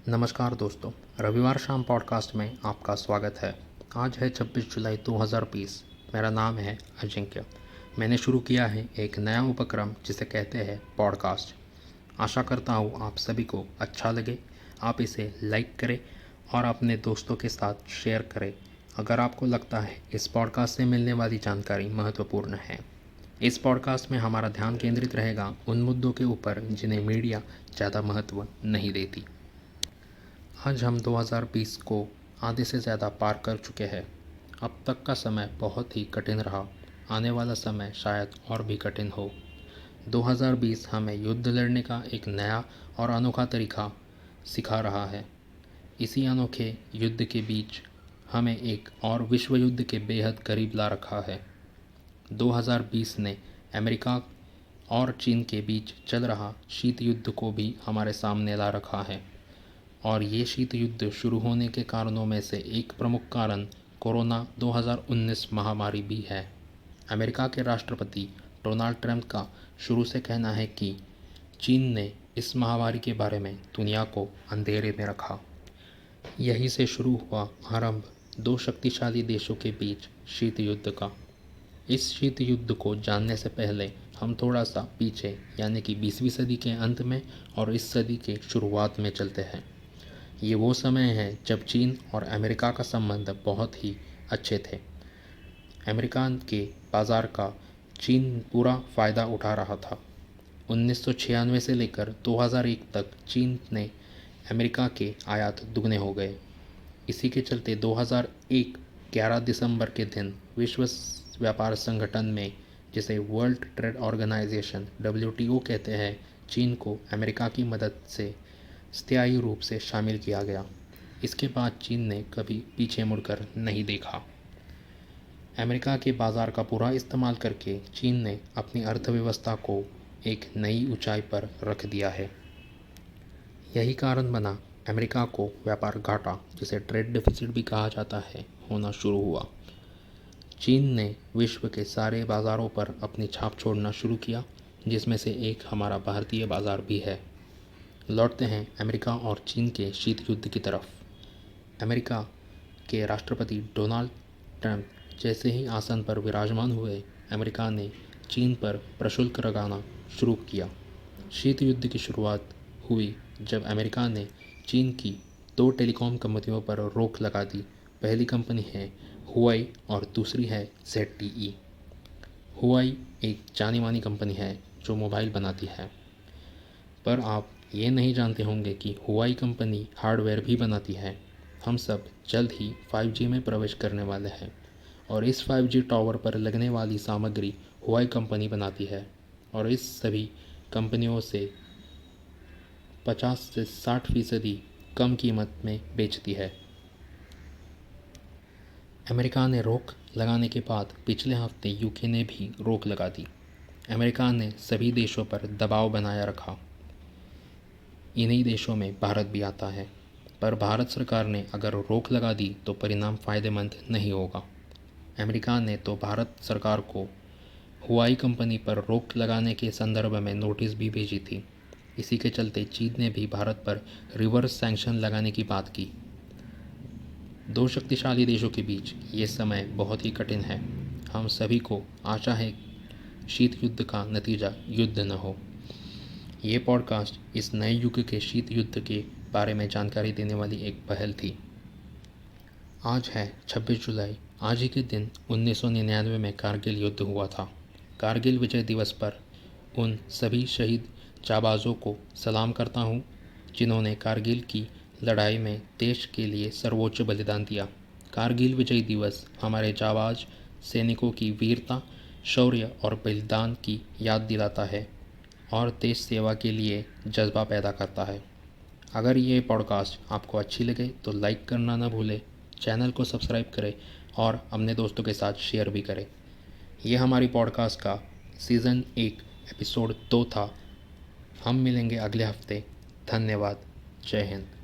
नमस्कार दोस्तों, रविवार शाम पॉडकास्ट में आपका स्वागत है। आज है 26 जुलाई 2020। मेरा नाम है अजिंक्य। मैंने शुरू किया है एक नया उपक्रम जिसे कहते हैं पॉडकास्ट। आशा करता हूँ आप सभी को अच्छा लगे। आप इसे लाइक करें और अपने दोस्तों के साथ शेयर करें अगर आपको लगता है इस पॉडकास्ट से मिलने वाली जानकारी महत्वपूर्ण है। इस पॉडकास्ट में हमारा ध्यान केंद्रित रहेगा उन मुद्दों के ऊपर जिन्हें मीडिया ज़्यादा महत्व नहीं देती। आज हम 2020 को आधे से ज़्यादा पार कर चुके हैं। अब तक का समय बहुत ही कठिन रहा। आने वाला समय शायद और भी कठिन हो। 2020 हमें युद्ध लड़ने का एक नया और अनोखा तरीका सिखा रहा है। इसी अनोखे युद्ध के बीच हमें एक और विश्व युद्ध के बेहद करीब ला रखा है। 2020 ने अमेरिका और चीन के बीच चल रहा शीत युद्ध को भी हमारे सामने ला रखा है। और ये शीत युद्ध शुरू होने के कारणों में से एक प्रमुख कारण कोरोना 2019 महामारी भी है। अमेरिका के राष्ट्रपति डोनाल्ड ट्रंप का शुरू से कहना है कि चीन ने इस महामारी के बारे में दुनिया को अंधेरे में रखा। यहीं से शुरू हुआ आरंभ दो शक्तिशाली देशों के बीच शीत युद्ध का। इस शीत युद्ध को जानने से पहले हम थोड़ा सा पीछे यानी कि 20वीं सदी के अंत में और इस सदी के शुरुआत में चलते हैं। ये वो समय है जब चीन और अमेरिका का संबंध बहुत ही अच्छे थे। अमेरिका के बाज़ार का चीन पूरा फ़ायदा उठा रहा था। 1996 से लेकर 2001 तक चीन ने अमेरिका के आयात दुगने हो गए। इसी के चलते 2001 11 दिसंबर के दिन विश्व व्यापार संगठन में, जिसे वर्ल्ड ट्रेड ऑर्गेनाइजेशन WTO कहते हैं, चीन को अमेरिका की मदद से स्थायी रूप से शामिल किया गया। इसके बाद चीन ने कभी पीछे मुड़कर नहीं देखा। अमेरिका के बाज़ार का पूरा इस्तेमाल करके चीन ने अपनी अर्थव्यवस्था को एक नई ऊंचाई पर रख दिया है। यही कारण बना अमेरिका को व्यापार घाटा, जिसे ट्रेड डेफिसिट भी कहा जाता है, होना शुरू हुआ। चीन ने विश्व के सारे बाज़ारों पर अपनी छाप छोड़ना शुरू किया, जिसमें से एक हमारा भारतीय बाज़ार भी है। लौटते हैं अमेरिका और चीन के शीत युद्ध की तरफ। अमेरिका के राष्ट्रपति डोनाल्ड ट्रंप जैसे ही आसन पर विराजमान हुए, अमेरिका ने चीन पर प्रशुल्क लगाना शुरू किया। शीत युद्ध की शुरुआत हुई जब अमेरिका ने चीन की दो टेलीकॉम कंपनियों पर रोक लगा दी। पहली कंपनी है हुआई और दूसरी है ZTE। हुआई एक जानी मानी कंपनी है जो मोबाइल बनाती है, पर आप ये नहीं जानते होंगे कि हुआई कंपनी हार्डवेयर भी बनाती है। हम सब जल्द ही 5G में प्रवेश करने वाले हैं और इस 5G टावर पर लगने वाली सामग्री हुआई कंपनी बनाती है और इस सभी कंपनियों से 50 से 60% कम कीमत में बेचती है। अमेरिका ने रोक लगाने के बाद पिछले हफ्ते यूके ने भी रोक लगा दी। अमेरिका ने सभी देशों पर दबाव बनाया रखा। इन्हीं देशों में भारत भी आता है, पर भारत सरकार ने अगर रोक लगा दी तो परिणाम फ़ायदेमंद नहीं होगा। अमेरिका ने तो भारत सरकार को हुआई कंपनी पर रोक लगाने के संदर्भ में नोटिस भी भेजी थी। इसी के चलते चीन ने भी भारत पर रिवर्स सैंक्शन लगाने की बात की। दो शक्तिशाली देशों के बीच ये समय बहुत ही कठिन है। हम सभी को आशा है शीत युद्ध का नतीजा युद्ध न हो। ये पॉडकास्ट इस नए युग के शीत युद्ध के बारे में जानकारी देने वाली एक पहल थी। आज है 26 जुलाई। आज ही के दिन 1999 में कारगिल युद्ध हुआ था। कारगिल विजय दिवस पर उन सभी शहीद जाबाजों को सलाम करता हूँ जिन्होंने कारगिल की लड़ाई में देश के लिए सर्वोच्च बलिदान दिया। कारगिल विजय दिवस हमारे जाबाज सैनिकों की वीरता, शौर्य और बलिदान की याद दिलाता है और देश सेवा के लिए जज्बा पैदा करता है। अगर ये पॉडकास्ट आपको अच्छी लगे तो लाइक करना ना भूलें, चैनल को सब्सक्राइब करें और अपने दोस्तों के साथ शेयर भी करें। ये हमारी पॉडकास्ट का सीज़न 1 एपिसोड 2 था। हम मिलेंगे अगले हफ्ते। धन्यवाद। जय हिंद।